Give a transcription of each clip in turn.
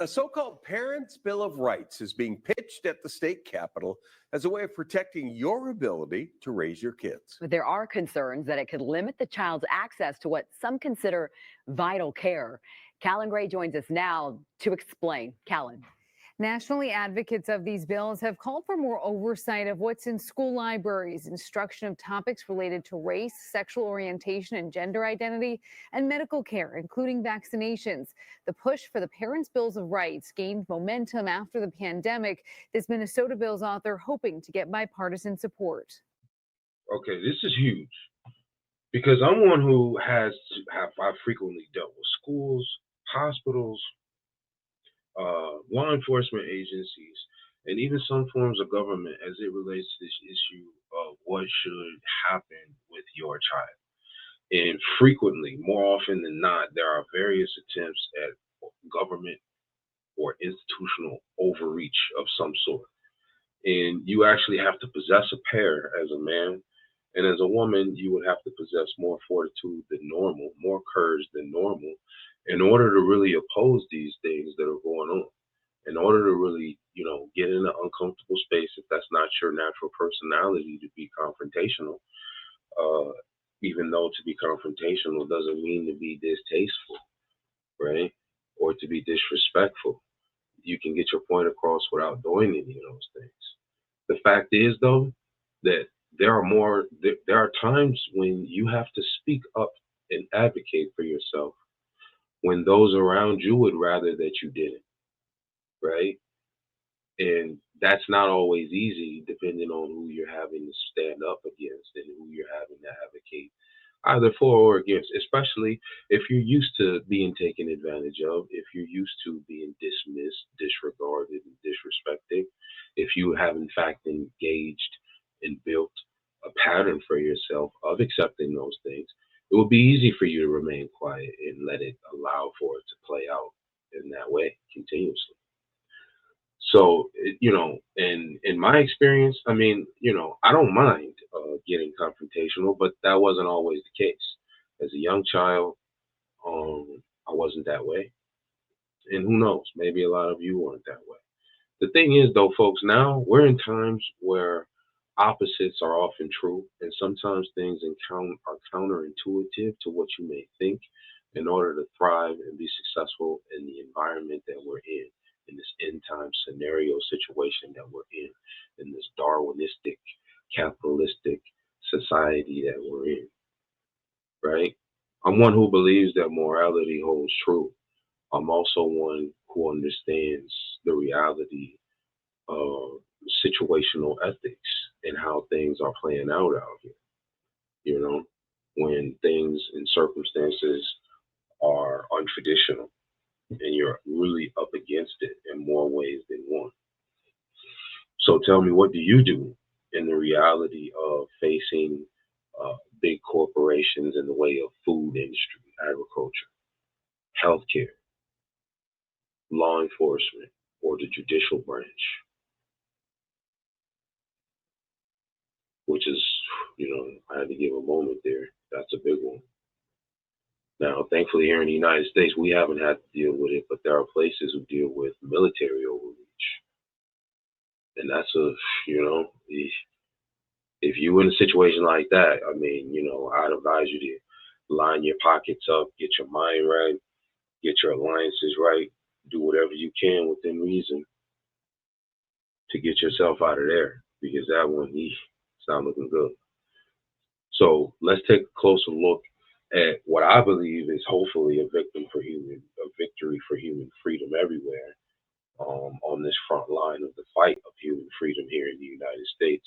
A so-called Parents' Bill of Rights is being pitched at the state capitol as a way of protecting your ability to raise your kids. But there are concerns that it could limit the child's access to what some consider vital care. Callan Gray joins us now to explain. Callan. Nationally, advocates of these bills have called for more oversight of what's in school libraries, instruction of topics related to race, sexual orientation, and gender identity, and medical care, including vaccinations. The push for the Parents' Bills of Rights gained momentum after the pandemic. This Minnesota bill's author hoping to get bipartisan support. Okay, this is huge because I'm one who I've frequently dealt with schools, hospitals, law enforcement agencies, and even some forms of government as it relates to this issue of what should happen with your child. And frequently, more often than not, there are various attempts at government or institutional overreach of some sort. And you actually have to possess a pair as a man. And as a woman, you would have to possess more fortitude than normal, more courage than normal, in order to really oppose these things that are going on. In order to really, get in an uncomfortable space, if that's not your natural personality to be confrontational, even though to be confrontational doesn't mean to be distasteful, right? Or to be disrespectful. You can get your point across without doing any of those things. The fact is, though, that there are times when you have to speak up and advocate for yourself when those around you would rather that you didn't, right? And that's not always easy depending on who you're having to stand up against and who you're having to advocate either for or against, especially if you're used to being taken advantage of, if you're used to being dismissed, disregarded, and disrespected, if you have in fact engaged and built a pattern for yourself of accepting those things, it will be easy for you to remain quiet and let it allow for it to play out in that way continuously. So, in my experience, I don't mind getting confrontational, but that wasn't always the case. As a young child, I wasn't that way. And who knows, maybe a lot of you weren't that way. The thing is, though, folks, now we're in times where opposites are often true, and sometimes things are counterintuitive to what you may think in order to thrive and be successful in the environment that we're in this end time scenario situation that we're in this Darwinistic, capitalistic society that we're in, right? I'm one who believes that morality holds true. I'm also one who understands the reality of situational ethics and how things are playing out here. When things and circumstances are untraditional and you're really up against it in more ways than one. So tell me, what do you do in the reality of facing big corporations in the way of food industry, agriculture, healthcare, law enforcement, or the judicial branch? Which is, I had to give a moment there. That's a big one. Now, thankfully, here in the United States, we haven't had to deal with it, but there are places who deal with military overreach. And that's if you're in a situation like that, I'd advise you to line your pockets up, get your mind right, get your alliances right, do whatever you can within reason to get yourself out of there, because that one, it's not looking good. So let's take a closer look at what I believe is hopefully a victory for human freedom everywhere, on this front line of the fight of human freedom here in the United States,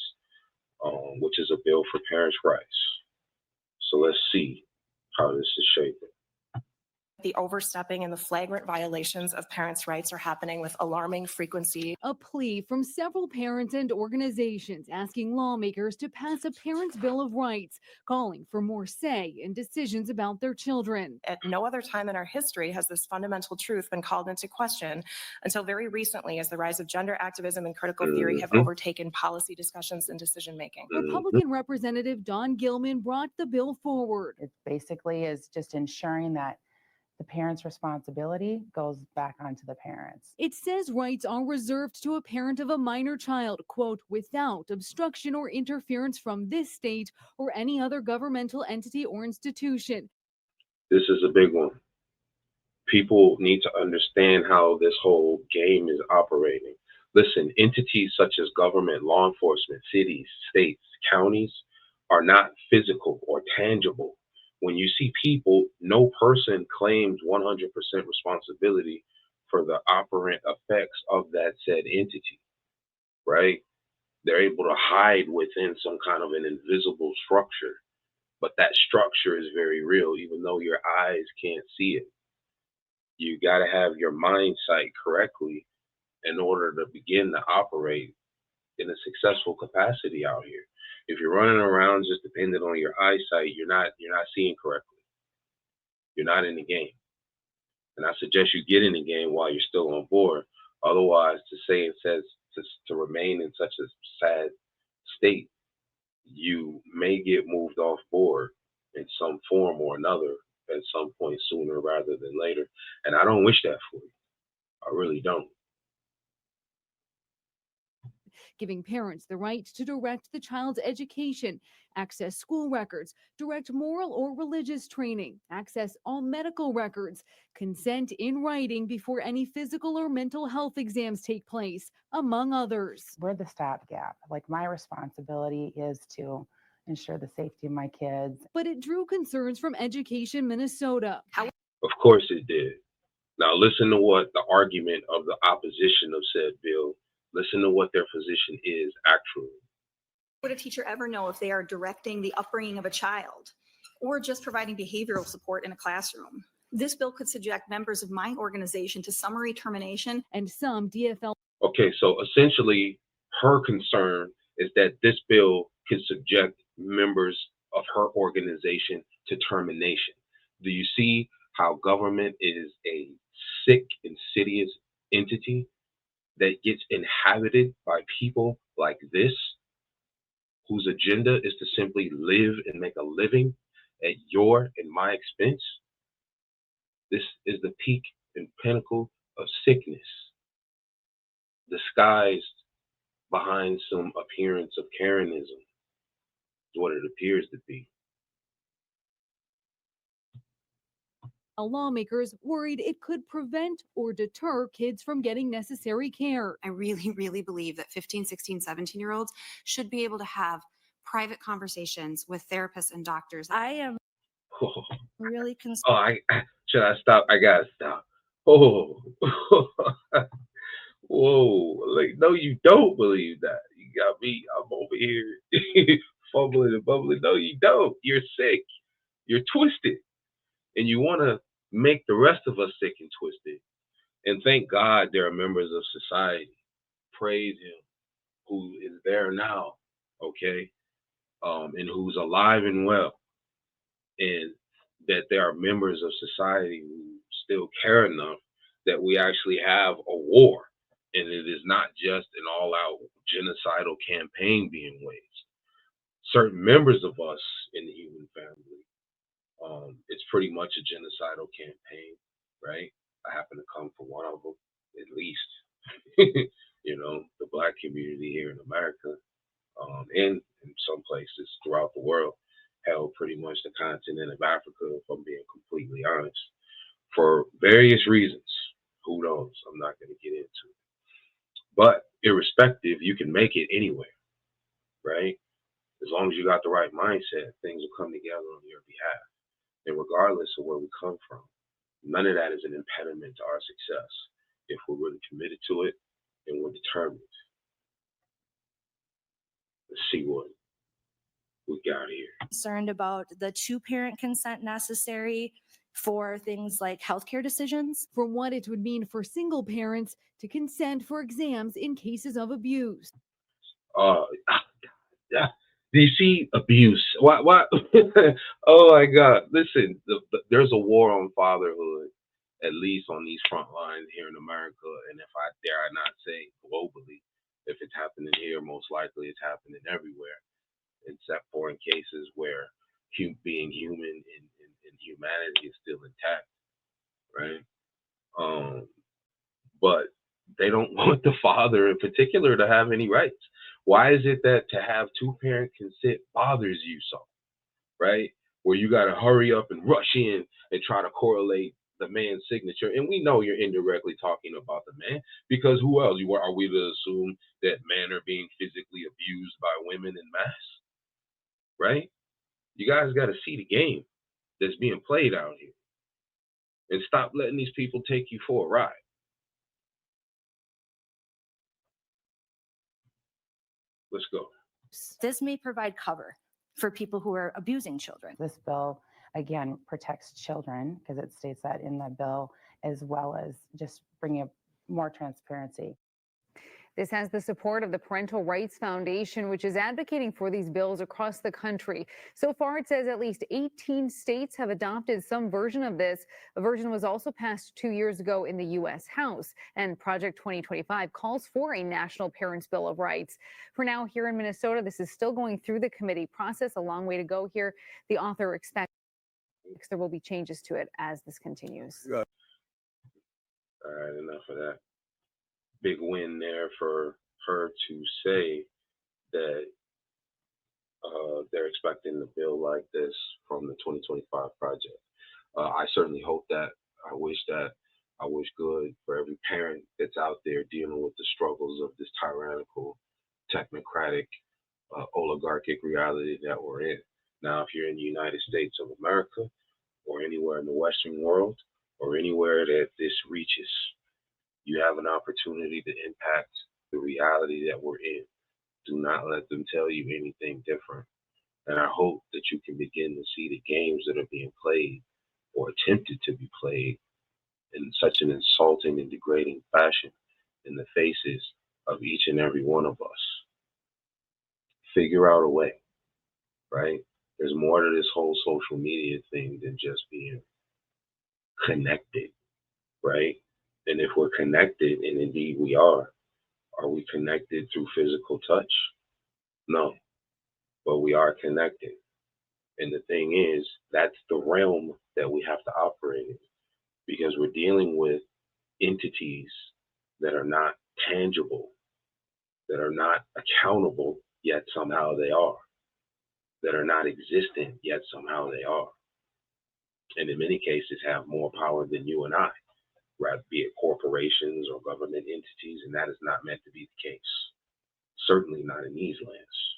which is a bill for parents' rights. So let's see how this is shaping. The overstepping and the flagrant violations of parents' rights are happening with alarming frequency. A plea from several parents and organizations asking lawmakers to pass a Parents' Bill of Rights, calling for more say in decisions about their children. At no other time in our history has this fundamental truth been called into question until very recently, as the rise of gender activism and critical theory have overtaken policy discussions and decision making. Republican Representative Don Gilman brought the bill forward. It basically is just ensuring that the parent's responsibility goes back onto the parents. It says rights are reserved to a parent of a minor child, quote, without obstruction or interference from this state or any other governmental entity or institution. This is a big one. People need to understand how this whole game is operating. Listen, entities such as government, law enforcement, cities, states, counties are not physical or tangible. When you see people, no person claims 100% responsibility for the operant effects of that said entity, right? They're able to hide within some kind of an invisible structure, but that structure is very real, even though your eyes can't see it. You got to have your mind sight correctly in order to begin to operate in a successful capacity out here. If you're running around just dependent on your eyesight, you're not seeing correctly. You're not in the game. And I suggest you get in the game while you're still on board. Otherwise, to remain in such a sad state, you may get moved off board in some form or another at some point sooner rather than later. And I don't wish that for you. I really don't. Giving parents the right to direct the child's education, access school records, direct moral or religious training, access all medical records, consent in writing before any physical or mental health exams take place, among others. We're the stopgap. Like, my responsibility is to ensure the safety of my kids. But it drew concerns from Education Minnesota. Of course it did. Now listen to what the argument of the opposition of said bill, listen to what their position is actually. Would a teacher ever know if they are directing the upbringing of a child or just providing behavioral support in a classroom? This bill could subject members of my organization to summary termination. And some DFL. Okay, so essentially her concern is that this bill could subject members of her organization to termination. Do you see how government is a sick, insidious entity that gets inhabited by people like this, whose agenda is to simply live and make a living at your and my expense? This is the peak and pinnacle of sickness, disguised behind some appearance of Karenism, is what it appears to be. Lawmakers worried it could prevent or deter kids from getting necessary care. I really, really believe that 15, 16, 17-year-olds should be able to have private conversations with therapists and doctors. I am really concerned. Should I stop? I gotta stop. Oh, whoa! Like, no, you don't believe that. You got me. I'm over here fumbling and bubbling. No, you don't. You're sick. You're twisted, and you want to make the rest of us sick and twisted. And thank God there are members of society, praise Him, who is there now, okay, and who's alive and well, and that there are members of society who still care enough that we actually have a war, and it is not just an all-out genocidal campaign being waged. Certain members of us in the human family, it's pretty much a genocidal campaign, right? I happen to come from one of them, at least. You know, the Black community here in America, and in some places throughout the world, held pretty much the continent of Africa, if I'm being completely honest, for various reasons. Who knows? I'm not going to get into it. But irrespective, you can make it anywhere, right? As long as you got the right mindset, things will come together on your behalf. And regardless of where we come from, none of that is an impediment to our success if we're really committed to it and we're determined. Let's see what we got here. Concerned about the two-parent consent necessary for things like healthcare decisions. From what it would mean for single parents to consent for exams in cases of abuse. Yeah. Do you see abuse? Why? Oh my God! Listen, there's a war on fatherhood, at least on these front lines here in America, and if I dare I not say globally, if it's happening here, most likely it's happening everywhere, except for in cases where being human and humanity is still intact. They don't want the father in particular to have any rights. Why is it that to have two-parent consent bothers you so, right? Where you got to hurry up and rush in and try to correlate the man's signature. And we know you're indirectly talking about the man, because who else? Are we to assume that men are being physically abused by women in mass, right? You guys got to see the game that's being played out here and stop letting these people take you for a ride. Let's go. This may provide cover for people who are abusing children. This bill, again, protects children because it states that in the bill, as well as just bringing more transparency. This has the support of the Parental Rights Foundation, which is advocating for these bills across the country. So far, it says at least 18 states have adopted some version of this. A version was also passed 2 years ago in the U.S. House, and Project 2025 calls for a national Parents' Bill of Rights. For now, here in Minnesota, this is still going through the committee process. A long way to go here. The author expects there will be changes to it as this continues. All right, enough of that. Big win there for her to say that they're expecting a bill like this from the 2025 project. I certainly hope that. I wish good for every parent that's out there dealing with the struggles of this tyrannical, technocratic, oligarchic reality that we're in. Now, if you're in the United States of America, or anywhere in the Western world, or anywhere that this reaches, you have an opportunity to impact the reality that we're in. Do not let them tell you anything different. And I hope that you can begin to see the games that are being played or attempted to be played in such an insulting and degrading fashion in the faces of each and every one of us. Figure out a way, right? There's more to this whole social media thing than just being connected, right? And if we're connected, and indeed we are we connected through physical touch? No, but we are connected. And the thing is, that's the realm that we have to operate in, because we're dealing with entities that are not tangible, that are not accountable, yet somehow they are, that are not existent, yet somehow they are. And in many cases have more power than you and I, right? Be it corporations or government entities, and that is not meant to be the case. Certainly not in these lands.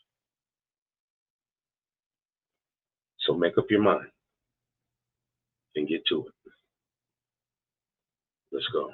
So make up your mind and get to it. Let's go.